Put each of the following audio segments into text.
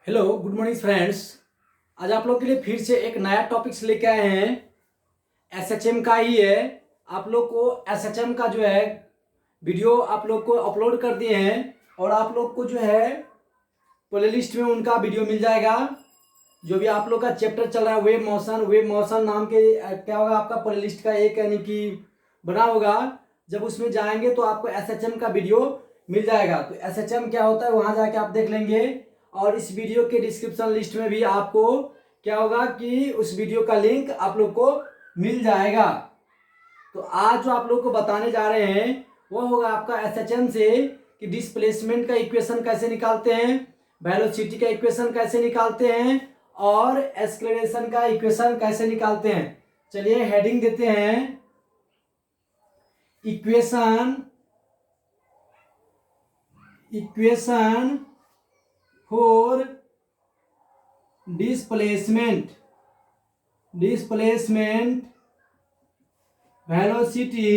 Hello good morning friends. आज आप लोग के लिए फिर से एक नया टॉपिक्स लेके आए हैं। एसएचएम का ही है। आप लोग को एसएचएम का जो है वीडियो आप लोग को अपलोड कर दिए हैं और आप लोग को जो है प्लेलिस्ट में उनका वीडियो मिल जाएगा। जो भी आप लोग का चैप्टर चल रहा है वेब मोशन नाम के क्या होगा आपका प्लेलिस्ट का एक यानी कि बना होगा। जब उसमें जाएंगे तो आपको एसएचएम का वीडियो मिल जाएगा। तो एसएचएम क्या होता है वहां जाके आप देख लेंगे और इस वीडियो के डिस्क्रिप्शन लिस्ट में भी आपको क्या होगा कि उस वीडियो का लिंक आप लोग को मिल जाएगा। तो आज जो आप लोग को बताने जा रहे हैं वो होगा आपका एसएचएम से कि डिस्प्लेसमेंट का इक्वेशन कैसे निकालते हैं, वेलोसिटी का इक्वेशन कैसे निकालते हैं और एक्सेलरेशन का इक्वेशन कैसे निकालते हैं। चलिए हेडिंग देते हैं equation for displacement velocity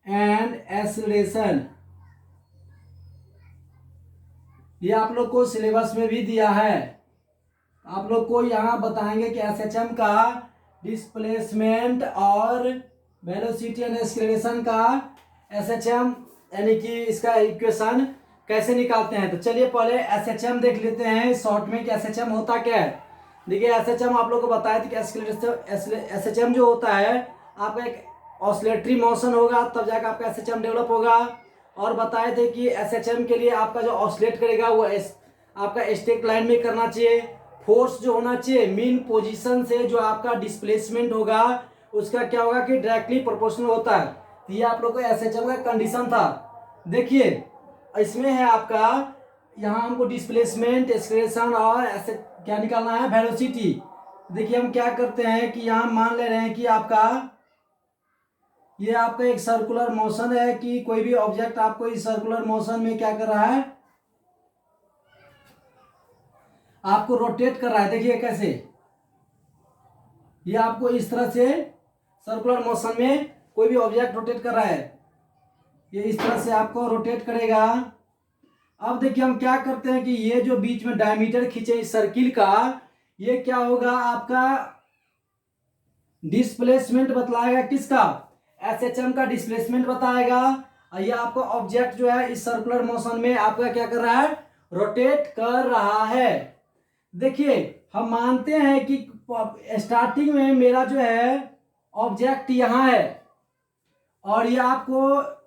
and acceleration. ये आप लोग को सिलेबस में भी दिया है। आप लोग को यहाँ बताएंगे कि एसएचएम का डिस्प्लेसमेंट और वेलोसिटी एंड एक्सेलरेशन का एसएचएम यानी कि इसका इक्वेशन कैसे निकालते हैं। तो चलिए पहले एसएचएम देख लेते हैं शॉर्ट में कि एसएचएम होता क्या है। देखिए एसएचएम आप लोग को बताया था कि एसएचएम जो होता है आपका एक ऑसिलेटरी मोशन होगा तब जाकर आपका एसएचएम डेवलप होगा। और बताए थे कि एसएचएम के लिए आपका जो ऑसिलेट करेगा वो आपका स्ट्रेट लाइन में करना चाहिए। फोर्स जो होना चाहिए मीन पोजीशन से जो आपका डिस्प्लेसमेंट होगा उसका क्या होगा कि डायरेक्टली प्रोपोर्शनल होता है। तो ये आप लोग को एसएचएम का कंडीशन था। देखिए इसमें है आपका यहाँ हमको डिस्प्लेसमेंट एक्सेलरेशन और ऐसे क्या निकालना है वेलोसिटी। देखिए हम क्या करते हैं कि यहाँ मान ले रहे हैं कि ये आपका एक सर्कुलर मोशन है कि कोई भी ऑब्जेक्ट आपको इस सर्कुलर मोशन में क्या कर रहा है आपको रोटेट कर रहा है। देखिए कैसे ये आपको इस तरह से सर्कुलर मोशन में कोई भी ऑब्जेक्ट रोटेट कर रहा है, ये इस तरह से आपको रोटेट करेगा। अब देखिए हम क्या करते हैं कि ये जो बीच में डायमीटर खींचे इस सर्किल का ये क्या होगा आपका डिस्प्लेसमेंट बतलाएगा। किसका? एसएचएम का डिस्प्लेसमेंट बताएगा। और ये आपका ऑब्जेक्ट जो है इस सर्कुलर मोशन में आपका क्या कर रहा है रोटेट कर रहा है। देखिए हम मानते हैं कि स्टार्टिंग में मेरा जो है ऑब्जेक्ट यहाँ है और ये आपको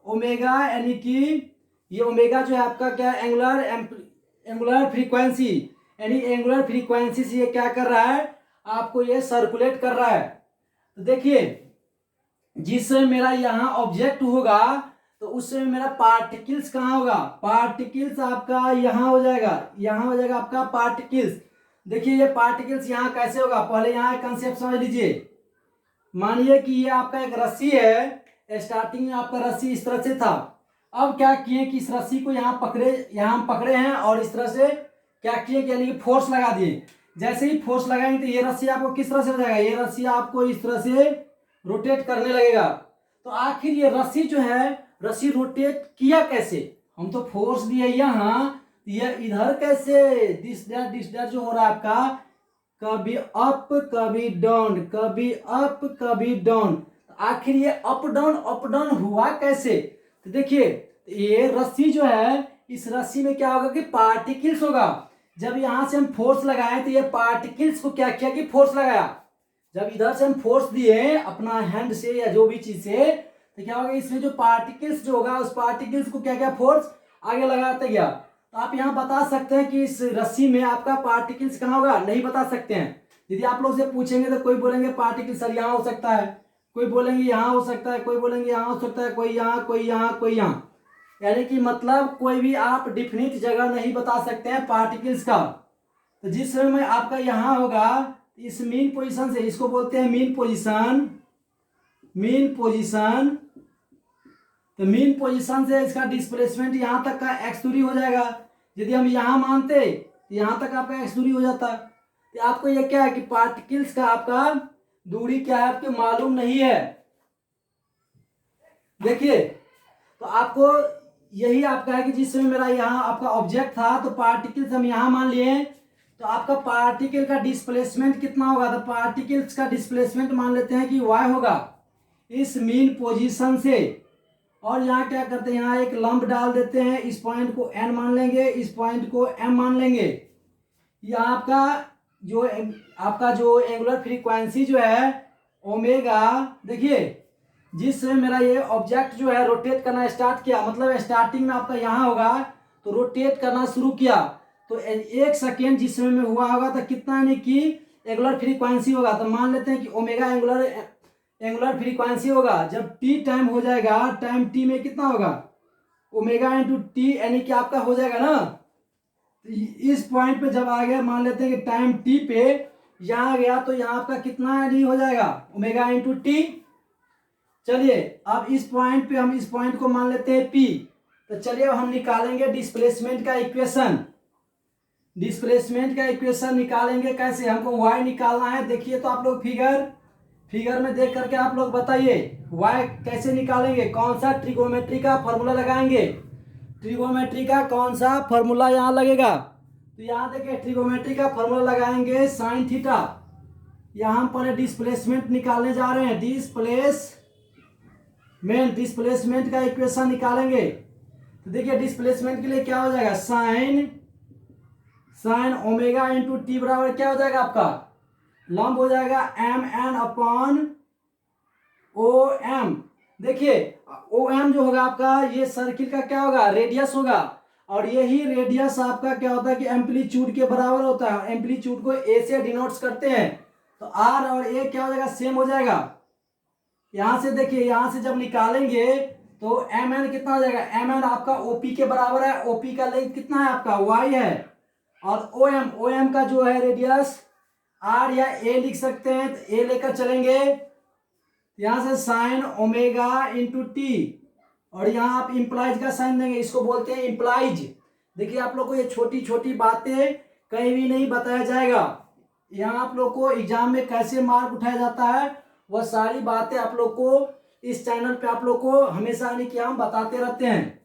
ओमेगा यानी कि ये ओमेगा जो है आपका क्या एंगुलर फ्रीक्वेंसी यानी एंगुलर फ्रीक्वेंसी से ये क्या कर रहा है आपको ये सर्कुलेट कर रहा है। तो देखिए जिस समय मेरा यहाँ ऑब्जेक्ट होगा तो उस समय मेरा पार्टिकल्स कहाँ होगा, पार्टिकल्स आपका यहाँ हो जाएगा आपका पार्टिकल्स। देखिए ये पार्टिकल्स यहाँ कैसे होगा, पहले यहाँ कंसेप्ट समझ लीजिए। मानिए कि ये आपका एक रस्सी है, स्टार्टिंग में आपका रस्सी इस तरह से था। अब क्या किए कि इस रस्सी को यहाँ हम पकड़े हैं और इस तरह से क्या किए कि यानी कि फोर्स लगा दिए। जैसे ही फोर्स लगाएंगे तो ये रस्सी आपको किस तरह से हो जाएगा, ये रस्सी आपको इस तरह से रोटेट करने लगेगा। तो आखिर ये रस्सी जो है रस्सी रोटेट किया कैसे, हम तो फोर्स दिए यहाँ, ये इधर कैसे दिस दैट जो हो रहा है आपका कभी अप कभी डाउन कभी अप कभी डाउन, आखिर ये अप डाउन हुआ कैसे। तो देखिए ये रस्सी जो है इस रस्सी में क्या होगा कि पार्टिकल्स होगा। जब यहां से हम फोर्स लगाए तो ये पार्टिकल्स को क्या किया कि फोर्स लगाया। जब इधर से हम फोर्स दिए अपना हैंड से या जो भी चीज से तो क्या होगा इसमें जो पार्टिकल्स जो होगा उस पार्टिकल्स को क्या क्या फोर्स आगे लगाते गया। तो आप यहाँ बता सकते हैं कि इस रस्सी में आपका पार्टिकल्स कहाँ होगा, नहीं बता सकते हैं। यदि आप लोग से पूछेंगे तो कोई बोलेंगे पार्टिकल सर यहाँ हो सकता है, कोई बोलेंगे यहाँ हो सकता है, कोई बोलेंगे यहाँ हो सकता है, कोई यहाँ कोई यहाँ कोई यहाँ, यानी कि मतलब कोई भी आप डिफिनिट जगह नहीं बता सकते हैं पार्टिकल्स का। तो जिस समय में आपका यहाँ होगा इस मीन पोजीशन से, इसको बोलते हैं मीन पोजीशन। तो मीन पोजीशन से इसका डिस्प्लेसमेंट यहाँ तक का एक्स दूरी हो जाएगा। यदि हम यहाँ मानते तो यहाँ तक आपका एक्स दूरी हो जाता। तो आपको ये क्या है कि पार्टिकल्स का आपका दूरी क्या है आपको मालूम नहीं है। देखिए तो आपको यही आपका है कि जिस समय मेरा यहाँ आपका ऑब्जेक्ट था तो पार्टिकल्स हम यहाँ मान लिए, तो आपका पार्टिकल का डिस्प्लेसमेंट कितना होगा, तो पार्टिकल्स का डिस्प्लेसमेंट मान लेते हैं कि y होगा इस मीन पोजीशन से। और यहाँ क्या करते हैं, यहाँ एक लंब डाल देते हैं, इस पॉइंट को n मान लेंगे, इस पॉइंट को m मान लेंगे। यहाँ आपका जो एंगुलर फ्रीक्वेंसी जो है ओमेगा, देखिए जिस समय मेरा ये ऑब्जेक्ट जो है रोटेट करना स्टार्ट किया, मतलब स्टार्टिंग में आपका यहाँ होगा तो रोटेट करना शुरू किया, तो 1 सेकेंड जिस समय में हुआ होगा तो कितना यानी कि एंगुलर फ्रीक्वेंसी होगा, तो मान लेते हैं कि ओमेगा एंगुलर फ्रीक्वेंसी होगा। जब टी टाइम हो जाएगा, टाइम टी में कितना होगा, ओमेगा इंटू टी, यानी कि आपका हो जाएगा ना। तो इस पॉइंट पे जब आ गया, मान लेते हैं कि टाइम टी पे यहाँ आ गया, तो यहाँ आपका कितना यानी हो जाएगा, ओमेगा इंटू टी। चलिए अब इस पॉइंट पे हम इस पॉइंट को मान लेते हैं P। तो चलिए अब हम निकालेंगे डिस्प्लेसमेंट का इक्वेशन। डिस्प्लेसमेंट का इक्वेशन निकालेंगे कैसे, हमको y निकालना है। देखिए तो आप लोग फिगर में देख करके आप लोग बताइए y कैसे निकालेंगे, कौन सा ट्रिगोमेट्री का फॉर्मूला लगाएंगे। ट्रिगोमेट्री का कौन सा फॉर्मूला यहाँ लगेगा, तो यहाँ देखिए ट्रिगोमेट्री का फॉर्मूला लगाएंगे साइन थीटा। यहाँ हम पहले डिस्प्लेसमेंट निकालने जा रहे हैं, डिस्प्लेसमेंट का इक्वेशन निकालेंगे। तो देखिए डिस्प्लेसमेंट के लिए क्या हो जाएगा, साइन ओमेगा इंटू टी बराबर क्या हो जाएगा, आपका लंब हो जाएगा M N upon O M. देखिए ओ एम जो होगा आपका, ये सर्किल का क्या होगा, रेडियस होगा, और यही रेडियस आपका क्या होता है कि एम्पलीट्यूड के बराबर होता है। एम्पलीट्यूड को ए से डिनोट्स करते हैं, तो आर और ए क्या हो जाएगा, सेम हो जाएगा। यहां से देखिए, यहां से जब निकालेंगे तो एम एन कितना हो जाएगा, एम एन आपका ओपी के बराबर है, ओपी का लेंथ कितना है आपका वाई है, और ओ एम का जो है रेडियस आर या ए लिख सकते हैं, तो ए लेकर चलेंगे। यहां से साइन ओमेगा इंटू टी, और यहाँ आप इंप्लाइज का साइन देंगे, इसको बोलते हैं इंप्लाइज। देखिए आप लोग को ये छोटी छोटी बातें कहीं भी नहीं बताया जाएगा, यहाँ आप लोग को एग्जाम में कैसे मार्क उठाया जाता है वह सारी बातें आप लोग को इस चैनल पे आप लोग को हमेशा यानी कि हम बताते रहते हैं।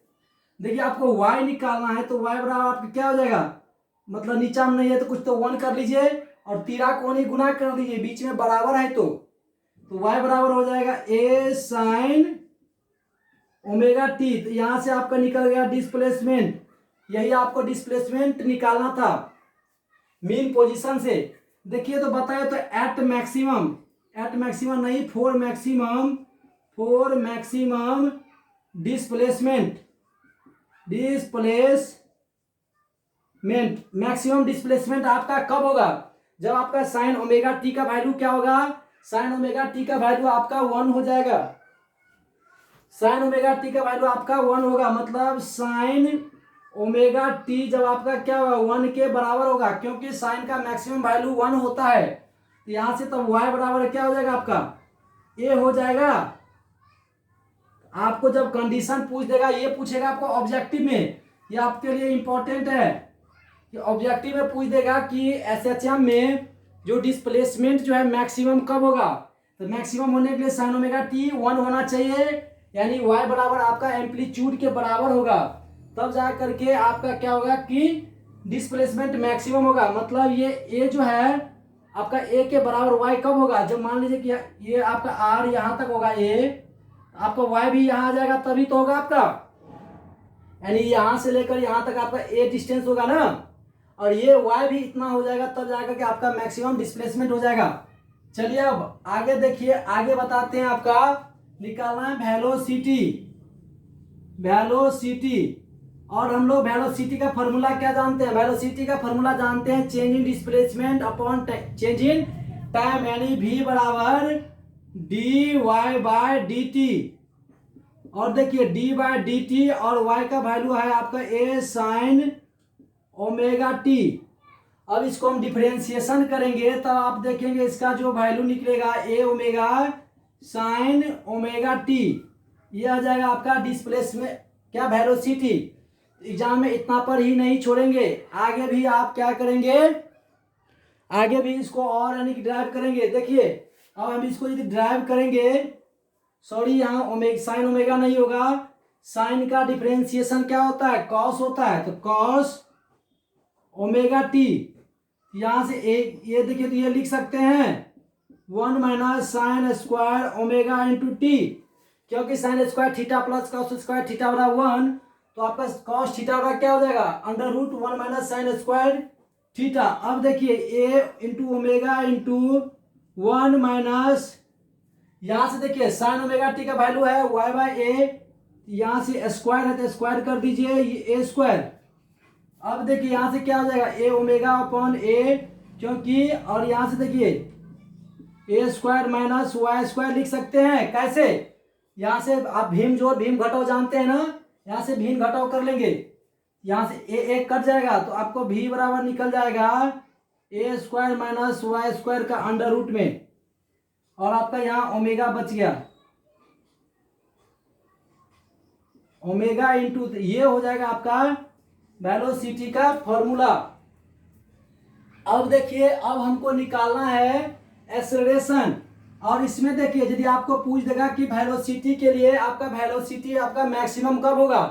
देखिए आपको y निकालना है, तो y बराबर आपका क्या हो जाएगा, मतलब नीचा में नहीं है तो कुछ तो 1 कर लीजिए, और तीरा को नहीं गुना कर दीजिए, बीच में बराबर है तो y बराबर हो जाएगा a साइन ओमेगा टी। तो यहां से आपका निकल गया डिस्प्लेसमेंट, यही आपको डिस्प्लेसमेंट निकालना था मीन पोजीशन से। देखिए तो बताए तो एट मैक्सिमम नहीं, for maximum displacement maximum displacement आपका कब होगा, जब आपका साइन ओमेगा टी का वैल्यू क्या होगा, साइन ओमेगा टी का वैल्यू आपका 1 हो जाएगा। साइन ओमेगा टी का वैल्यू आपका 1 होगा, मतलब साइन ओमेगा टी जब आपका क्या होगा 1 के बराबर होगा, क्योंकि साइन का मैक्सिमम वैल्यू 1 होता है। तो यहां से तब y बराबर क्या हो जाएगा आपका a हो जाएगा। आपको जब कंडीशन पूछ देगा, ये पूछेगा आपको ऑब्जेक्टिव में, ये आपके लिए इंपॉर्टेंट है कि ऑब्जेक्टिव में पूछ देगा कि एसएचएम में जो डिस्प्लेसमेंट जो है मैक्सिमम कब होगा, तो मैक्सिमम होने के लिए साइन ओमेगा टी 1 होना चाहिए, यानी y बराबर आपका एम्पलीट्यूड के बराबर होगा, तब जा करके आपका क्या होगा कि डिस्प्लेसमेंट मैक्सिमम होगा। मतलब ये a जो है आपका a के बराबर y कब होगा, जब मान लीजिए कि ये आपका r यहाँ तक होगा a, आपका y भी यहाँ आ जाएगा तभी तो होगा आपका, यानी यहाँ से लेकर यहाँ तक आपका a डिस्टेंस होगा ना, और ये y भी इतना हो जाएगा, तब जाकर के आपका मैक्सिमम डिस्प्लेसमेंट हो जाएगा। चलिए अब आगे देखिए, आगे बताते हैं आपका निकालना है वेलोसिटी। और हम लोग वेलोसिटी का फॉर्मूला क्या जानते हैं, वेलोसिटी का फॉर्मूला जानते हैं change in displacement upon change in time, यानी v बराबर dy बाय dt। और देखिए d बाय dt और y का वैल्यू है आपका a साइन ओमेगा टी। अब इसको हम डिफरेंशिएशन करेंगे तब आप देखेंगे इसका जो वैल्यू निकलेगा a omega sine omega T, ये आ जाएगा आपका डिस्प्लेसमेंट क्या वेलोसिटी। एग्जाम में इतना पर ही नहीं छोड़ेंगे, आगे भी आप क्या करेंगे, आगे भी इसको और यानी कि ड्राइव करेंगे। देखिए अब हम इसको यदि ड्राइव करेंगे, सॉरी यहाँ साइन ओमेगा नहीं होगा, साइन का डिफरेंशिएशन क्या होता है, कॉस होता है, तो कॉस ओमेगा टी। यहां से एक ये देखिए, तो ये लिख सकते हैं 1 minus sine square omega into T, क्योंकि sine square theta plus cos square theta बराबर 1, तो आपका कॉस थीटा बराबर क्या हो जाएगा, under root 1 minus sine square theta. अब देखिए A into omega into 1 minus, यहां से देखिए साइन ओमेगा टी का वैल्यू है वाई बाई ए, यहां से स्क्वायर है तो स्क्वायर कर दीजिए, ये ए स्क्वायर। अब देखिए यहां से क्या हो जाएगा, ए ओमेगा अपॉन ए, क्योंकि और यहां से देखिए ए स्क्वायर माइनस वाई स्क्वायर लिख सकते हैं। कैसे, यहां से आप भीम जोड़ भीम घटाओ जानते हैं ना, यहां से भीम घटाओ कर लेंगे, यहां से ए कट जाएगा तो आपको भी बराबर निकल जाएगा A square minus Y square का अंडर रूट में, और आपका यहाँ ओमेगा बच गया, ओमेगा इंटू, ये हो जाएगा आपका वेलोसिटी का फॉर्मूला। अब देखिए अब हमको निकालना है एक्सेलरेशन, और इसमें देखिए यदि आपको पूछ देगा कि वेलोसिटी के लिए आपका वेलोसिटी आपका मैक्सिमम कब होगा,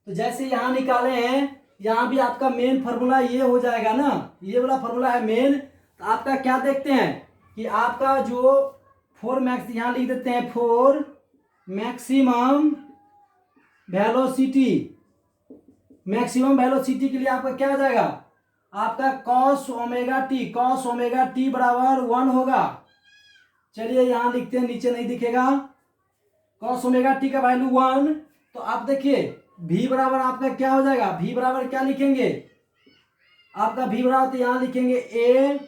तो जैसे यहाँ निकाले हैं, यहाँ भी आपका मेन फार्मूला ये हो जाएगा ना, ये वाला फार्मूला है मेन। तो आपका क्या देखते हैं कि आपका जो फोर मैक्स, यहाँ लिख देते हैं four maximum velocity, maximum velocity के लिए आपका क्या हो जाएगा, आपका cos omega T, cos omega T बराबर 1 होगा। चलिए यहाँ लिखते हैं, नीचे नहीं दिखेगा, कॉस ओमेगा टी का वैल्यू 1, तो आप देखिए भी बराबर आपका क्या हो जाएगा, भी बराबर क्या लिखेंगे, आपका भी बराबर तो यहाँ लिखेंगे A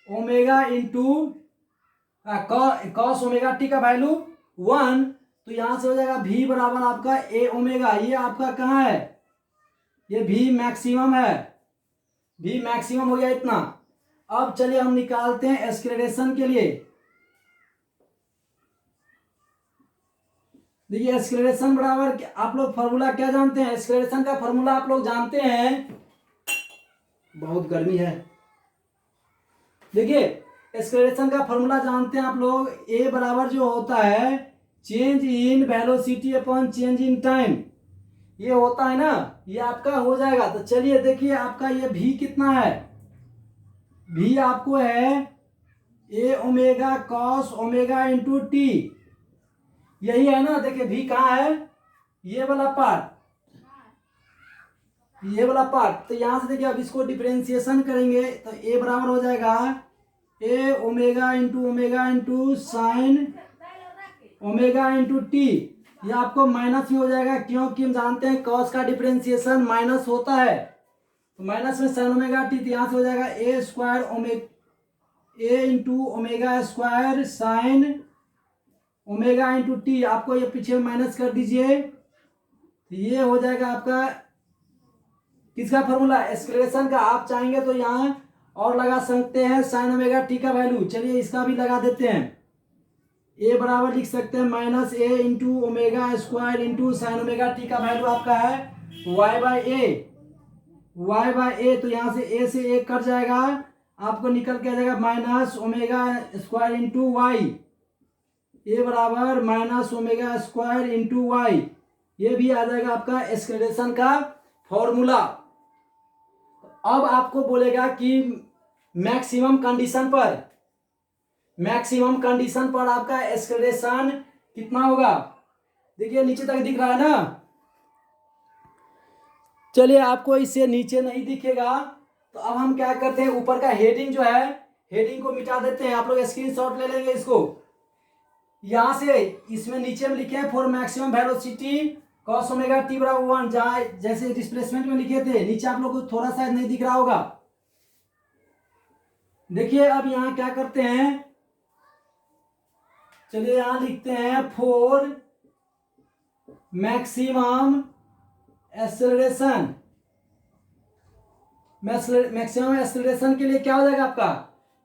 omega into cos omega T का वैल्यू 1, तो यहां से हो जाएगा भी बराबर आपका ए ओमेगा, ये आपका कहाँ है, ये भी मैक्सिमम है, भी मैक्सिमम हो गया इतना। अब चलिए हम निकालते हैं एक्सेलरेशन के लिए। देखिए एक्सेलरेशन बराबर, आप लोग फॉर्मूला क्या जानते हैं, एक्सेलरेशन का फॉर्मूला आप लोग जानते हैं, बहुत गर्मी है। देखिए एक्सेलरेशन का फॉर्मूला जानते हैं आप लोग, ए बराबर जो होता है change in velocity upon change in time, ये होता है ना, ये आपका हो जाएगा। तो चलिए देखिए आपका ये भी कितना है, भी आपको है A omega cos omega into T, यही है ना। देखिए भी कहाँ है, ये वाला पार्ट, ये वाला पार्ट। तो यहां से देखिए अब इसको डिफरेंशिएशन करेंगे तो ए बराबर हो जाएगा A omega into sine omega into T, ये आपको माइनस में हो जाएगा, क्योंकि हम जानते हैं कॉस का डिफरेंशिएशन माइनस होता है, तो माइनस में साइन ओमेगा टी, तो यहाँ से हो जाएगा A square A into omega square sine omega into T, आपको ये पीछे माइनस कर दीजिए, तो ये हो जाएगा आपका किसका फॉर्मूला, एक्सेलरेशन का। आप चाहेंगे तो यहाँ और लगा सकते हैं साइन ओमेगा टी का वैल्यू, चलिए इसका भी लगा देते हैं, ए बराबर लिख सकते हैं minus A into omega square into sine omega T का वैल्यू आपका है वाई बाई ए, तो यहाँ से ए कट जाएगा, आपको निकल के आ जाएगा minus omega square into Y, A बराबर minus omega square into Y, ये भी आ जाएगा आपका एक्सेलरेशन का फॉर्मूला। अब आपको बोलेगा कि मैक्सिमम कंडीशन पर आपका एक्सेलरेशन कितना होगा, देखिए नीचे तक दिख रहा है ना, चलिए आपको इससे नीचे नहीं दिखेगा, तो अब हम क्या करते हैं, ऊपर का हेडिंग जो है, हेडिंग को मिटा देते हैं, आप लोग स्क्रीनशॉट ले लेंगे इसको, यहां से इसमें नीचे में लिखे हैं for maximum velocity cos omega T बराबर 1, जहां जैसे डिस्प्लेसमेंट में लिखे थे, नीचे आप लोग को थोड़ा सा नहीं दिख रहा होगा। देखिए अब यहां क्या करते हैं, चलिए यहां लिखते हैं for maximum acceleration, maximum acceleration के लिए क्या हो जाएगा आपका,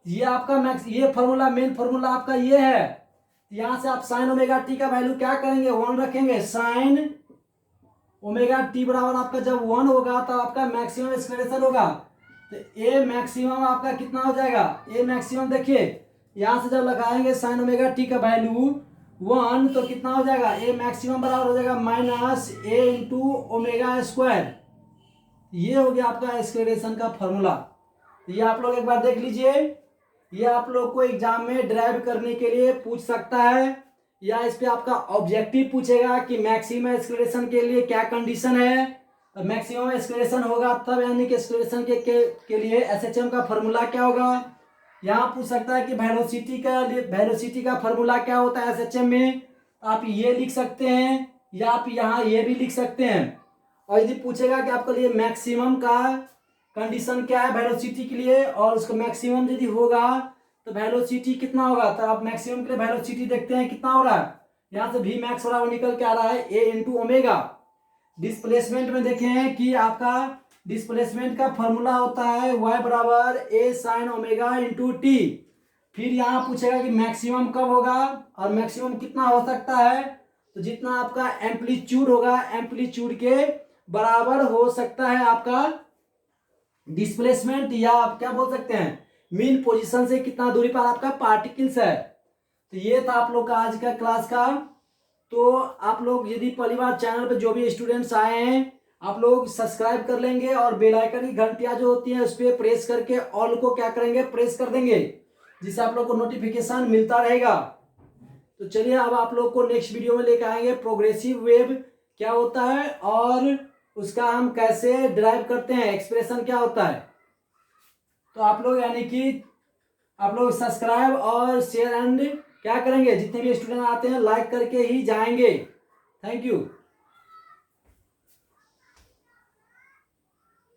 ये आपका ये फॉर्मूला, मेन फॉर्मूला आपका ये है, यहां से आप साइन ओमेगा टी का वैल्यू क्या करेंगे, 1 रखेंगे, साइन ओमेगा टी बराबर आपका जब 1 होगा तब आपका मैक्सिमम एक्सेलरेशन होगा, तो ए मैक्सिमम आपका कितना हो जाएगा, ए मैक्सिमम देखिए यहां से जब लगाएंगे साइन ओमेगा टी का वैल्यू 1 तो कितना हो जाएगा, ए मैक्सिमम बराबर हो जाएगा minus A into omega square. ये हो गया आपका एक्सेलरेशन का फॉर्मूला। ये आप लोग एक बार देख लीजिए, ये आप लोग को एग्जाम में ड्राइव करने के लिए पूछ सकता है, या इस पे आपका ऑब्जेक्टिव पूछेगा कि मैक्सिमम एक्सेलरेशन के लिए क्या कंडीशन है। मैक्सिमम एक्सेलरेशन होगा तब, यानी कि एक्सेलरेशन के लिए एसएचएम का फॉर्मूला क्या होगा। यहाँ पूछ सकता है कि वेलोसिटी का फॉर्मूला क्या होता है एसएचएम में, आप ये लिख सकते हैं, या आप यहाँ ये भी लिख सकते हैं। और यदि पूछेगा कि आपके लिए मैक्सिमम का कंडीशन क्या है वेलोसिटी के लिए, और उसका मैक्सिमम यदि होगा तो वेलोसिटी कितना होगा, तो आप मैक्सिमम के लिए वेलोसिटी देखते हैं कितना हो रहा है, यहाँ से वी मैक्स हो रहा है, वो निकल के आ रहा है ए इंटू ओमेगा। डिस्प्लेसमेंट में देखें कि आपका डिस्प्लेसमेंट का फॉर्मूला होता है y बराबर ए साइन ओमेगा इंटू टी। फिर यहाँ पूछेगा कि मैक्सिमम कब होगा, और मैक्सिमम कितना हो सकता है, तो जितना आपका एम्पलीट्यूड होगा, एम्पलीट्यूड के बराबर हो सकता है आपका डिस्प्लेसमेंट, या आप क्या बोल सकते हैं मीन पोजीशन से कितना दूरी पर आपका पार्टिकल्स है। तो ये था आप लोग का आज का क्लास का। तो आप लोग यदि पहली बार चैनल पे जो भी स्टूडेंट्स आए हैं, आप लोग सब्सक्राइब कर लेंगे, और बेल आइकन की घंटियां जो होती है उस पर प्रेस करके ऑल को क्या करेंगे, प्रेस कर देंगे, जिससे आप लोग को नोटिफिकेशन मिलता रहेगा। तो चलिए अब आप लोग को नेक्स्ट वीडियो में लेकर आएंगे प्रोग्रेसिव वेव क्या होता है, और उसका हम कैसे ड्राइव करते हैं, एक्सप्रेशन क्या होता है। तो आप लोग यानी कि आप लोग सब्सक्राइब और शेयर एंड क्या करेंगे, जितने भी स्टूडेंट आते हैं लाइक करके ही जाएंगे। Thank you.